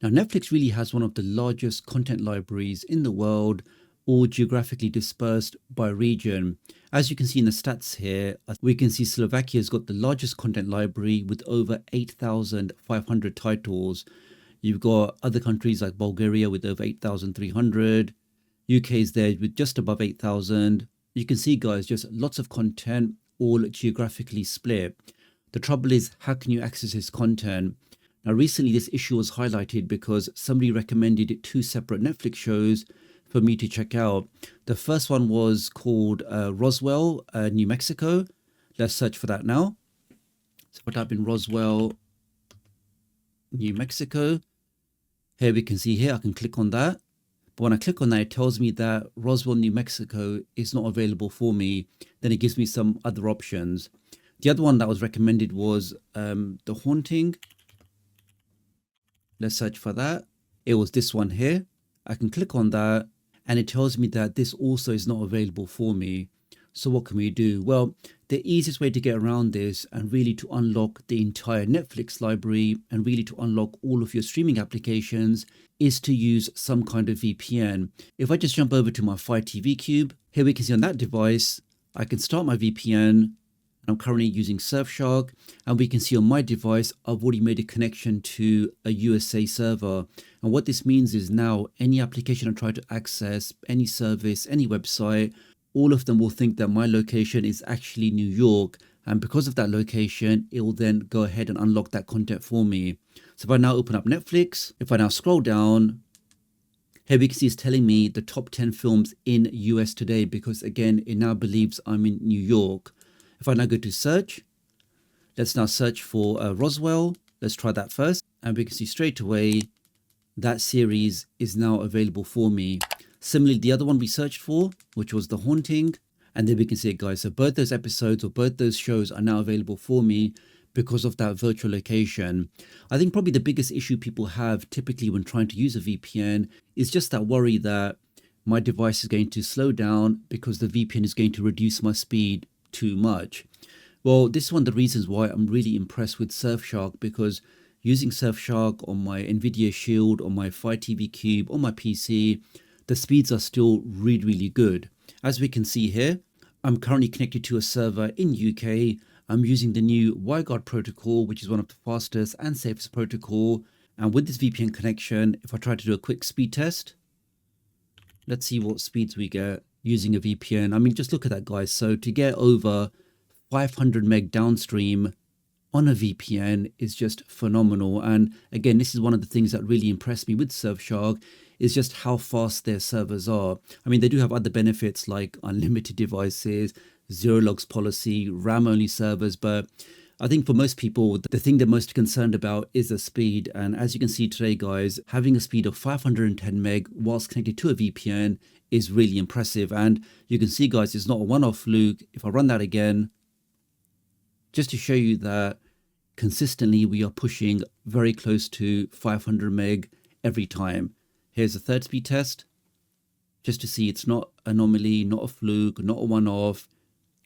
Now, Netflix really has one of the largest content libraries in the world, all geographically dispersed by region. As you can see in the stats here, we can see Slovakia's got the largest content library with over 8,500 titles. You've got other countries like Bulgaria with over 8,300. UK is there with just above 8,000. You can see, guys, just lots of content, all geographically split. The trouble is, how can you access this content? Now, recently this issue was highlighted because somebody recommended two separate Netflix shows for me to check out. The first one was called Roswell, New Mexico. Let's search for that now. So if I type in Roswell, New Mexico, here we can see here, I can click on that. But when I click on that, it tells me that Roswell, New Mexico is not available for me. Then it gives me some other options. The other one that was recommended was The Haunting. Let's search for that. It was this one here. I can click on that and it tells me that this also is not available for me. So what can we do? Well, the easiest way to get around this and really to unlock the entire Netflix library and really to unlock all of your streaming applications is to use some kind of VPN. If I just jump over to my Fire TV Cube, here we can see on that device, I can start my VPN. I'm currently using Surfshark, and we can see on my device, I've already made a connection to a USA server. And what this means is now any application I try to access, any service, any website, all of them will think that my location is actually New York. And because of that location, it will then go ahead and unlock that content for me. So if I now open up Netflix, if I now scroll down, here we can see it's telling me the top 10 films in US today, because again, it now believes I'm in New York. If I now go to search, let's now search for Roswell. Let's try that first. And we can see straight away that series is now available for me. Similarly, the other one we searched for, which was The Haunting. And then we can see it, guys. So both those episodes or both those shows are now available for me because of that virtual location. I think probably the biggest issue people have typically when trying to use a VPN is just that worry that my device is going to slow down because the VPN is going to reduce my speed too much. Well, this is one of the reasons why I'm really impressed with Surfshark, because using Surfshark on my Nvidia Shield, on my Fire TV Cube, on my PC, the speeds are still really good. As we can see here, I'm currently connected to a server in UK. I'm using the new WireGuard protocol, which is one of the fastest and safest protocol. And with this VPN connection, if I try to do a quick speed test, let's see what speeds we get using a VPN. I mean, just look at that, guys. So to get over 500 meg downstream on a VPN is just phenomenal. And again, this is one of the things that really impressed me with Surfshark is just how fast their servers are. I mean, they do have other benefits like unlimited devices, zero logs policy, RAM only servers, but I think for most people, the thing they're most concerned about is the speed. And as you can see today, guys, having a speed of 510 meg whilst connected to a VPN is really impressive. And you can see, guys, it's not a one-off fluke. If I run that again, just to show you that consistently we are pushing very close to 500 meg every time. Here's a third speed test, just to see it's not anomaly, not a fluke, not a one-off.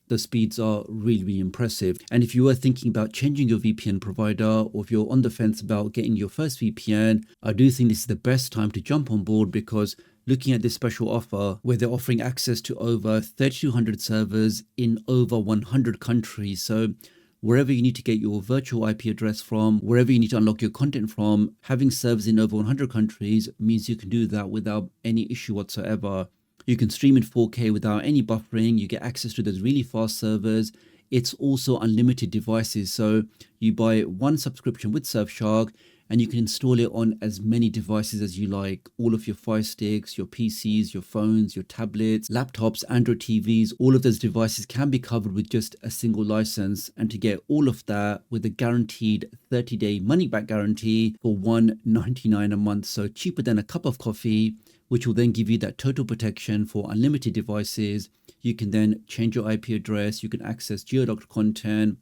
The speeds are really impressive. And if you were thinking about changing your VPN provider, or if you're on the fence about getting your first VPN, I do think this is the best time to jump on board, because looking at this special offer where they're offering access to over 3,200 servers in over 100 countries. So wherever you need to get your virtual IP address from, wherever you need to unlock your content from, having servers in over 100 countries means you can do that without any issue whatsoever. You can stream in 4K without any buffering. You get access to those really fast servers. It's also unlimited devices. So you buy one subscription with Surfshark and you can install it on as many devices as you like. All of your Fire Sticks, your PCs, your phones, your tablets, laptops, Android TVs, all of those devices can be covered with just a single license. And to get all of that with a guaranteed 30-day money-back guarantee for $1.99 a month. So cheaper than a cup of coffee, which will then give you that total protection for unlimited devices. You can then change your IP address. You can access geo-doctor content,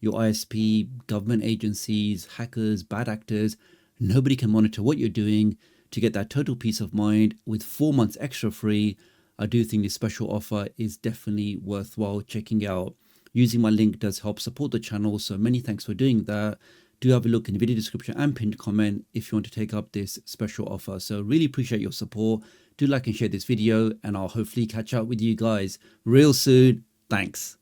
your ISP, government agencies, hackers, bad actors. Nobody can monitor what you're doing. To get that total peace of mind with 4 months extra free, I do think this special offer is definitely worthwhile checking out. Using my link does help support the channel, so many thanks for doing that. do have a look in the video description and pinned comment if you want to take up this special offer. So really appreciate your support. Do like and share this video, and I'll hopefully catch up with you guys real soon. Thanks.